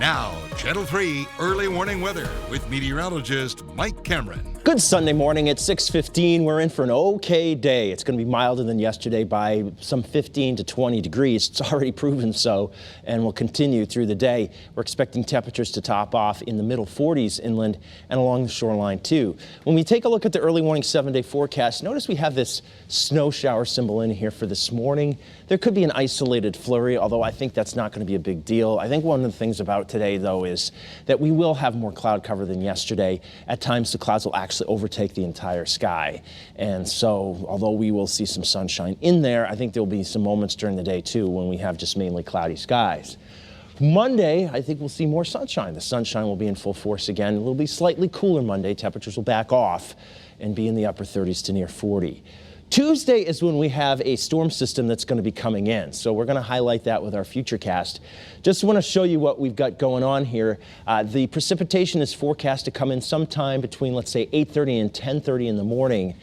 Now, Channel 3 early warning weather with meteorologist Mike Cameron. Good Sunday morning at 6:15. We're in for an okay day. It's going to be milder than yesterday by some 15 to 20 degrees. It's already proven so and will continue through the day. We're expecting temperatures to top off in the middle 40s inland and along the shoreline too. When we take a look at the early morning 7-day forecast, notice we have this snow shower symbol in here for this morning. There could be an isolated flurry, although I think that's not going to be a big deal. I think one of the things about today, though, is that we will have more cloud cover than yesterday. At times, the clouds will actually overtake the entire sky. And so, although we will see some sunshine in there, I think there will be some moments during the day, too, when we have just mainly cloudy skies. Monday, I think we'll see more sunshine. The sunshine will be in full force again. It will be slightly cooler Monday. Temperatures will back off and be in the upper 30s to near 40. Tuesday is when we have a storm system that's going to be coming in. So we're going to highlight that with our futurecast. Just want to show you what we've got going on here. The precipitation is forecast to come in sometime between, let's say, 8:30 and 10:30 in the morning.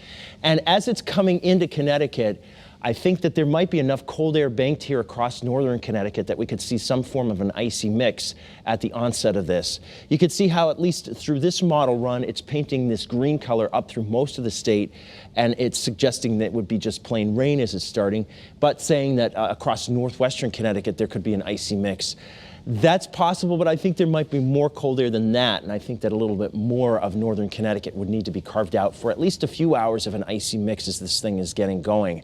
And as it's coming into Connecticut, I think that there might be enough cold air banked here across northern Connecticut that we could see some form of an icy mix at the onset of this. You can see how, at least through this model run, it's painting this green color up through most of the state, and it's suggesting that it would be just plain rain as it's starting, but saying that across northwestern Connecticut there could be an icy mix. That's possible, but I think there might be more cold air than that, and I think that a little bit more of northern Connecticut would need to be carved out for at least a few hours of an icy mix as this thing is getting going.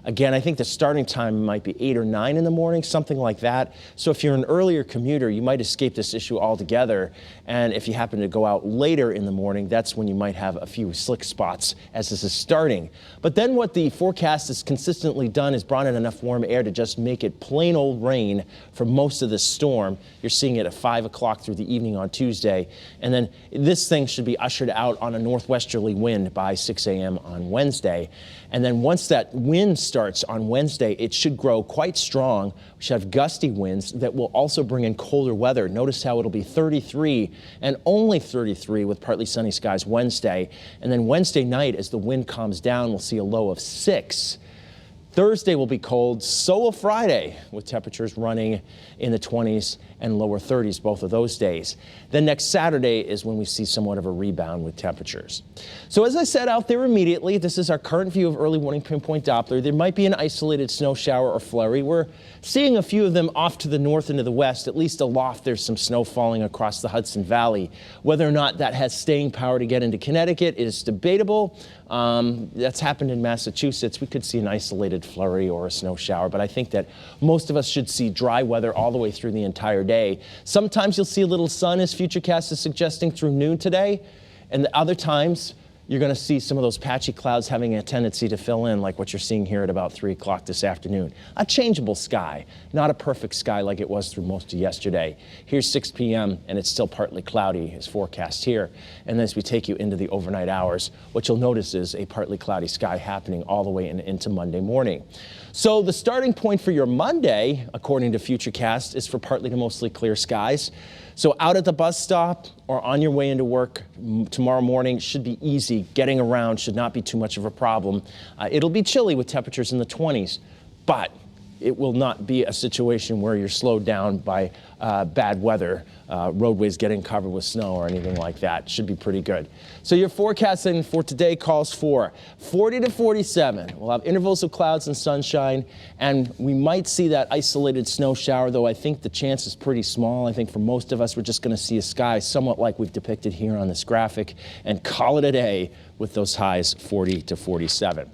Again, I think the starting time might be 8 or 9 in the morning, something like that. So if you're an earlier commuter, you might escape this issue altogether. And if you happen to go out later in the morning, that's when you might have a few slick spots as this is starting. But then what the forecast has consistently done is brought in enough warm air to just make it plain old rain for most of this storm. You're seeing it at 5 o'clock through the evening on Tuesday. And then this thing should be ushered out on a northwesterly wind by 6 a.m. on Wednesday. And then once that wind starts on Wednesday, it should grow quite strong. We should have gusty winds that will also bring in colder weather. Notice how it'll be 33 and only 33 with partly sunny skies Wednesday. And then Wednesday night, as the wind calms down, we'll see a low of 6. Thursday will be cold, so will Friday, with temperatures running in the 20s and lower 30s both of those days. Then next Saturday is when we see somewhat of a rebound with temperatures. So as I said out there immediately, this is our current view of early warning pinpoint Doppler. There might be an isolated snow shower or flurry. We're seeing a few of them off to the north and to the west. At least aloft, there's some snow falling across the Hudson Valley. Whether or not that has staying power to get into Connecticut is debatable. That's happened in Massachusetts. We could see an isolated flurry or a snow shower, but I think that most of us should see dry weather all the way through the entire day. Sometimes you'll see a little sun, as Futurecast is suggesting, through noon today, and the other times you're going to see some of those patchy clouds having a tendency to fill in, like what you're seeing here at about 3 o'clock this afternoon. A changeable sky, not a perfect sky like it was through most of yesterday. Here's 6 p.m. and it's still partly cloudy, as forecast here. And then as we take you into the overnight hours, what you'll notice is a partly cloudy sky happening all the way into Monday morning. So the starting point for your Monday, according to Futurecast, is for partly to mostly clear skies. So out at the bus stop or on your way into work tomorrow morning should be easy. Getting around should not be too much of a problem. It'll be chilly with temperatures in the 20s, but it will not be a situation where you're slowed down by bad weather, roadways getting covered with snow or anything like that. Should be pretty good. So your forecasting for today calls for 40 to 47. We'll have intervals of clouds and sunshine, and we might see that isolated snow shower, though I think the chance is pretty small. I think for most of us, we're just going to see a sky somewhat like we've depicted here on this graphic and call it a day with those highs 40 to 47.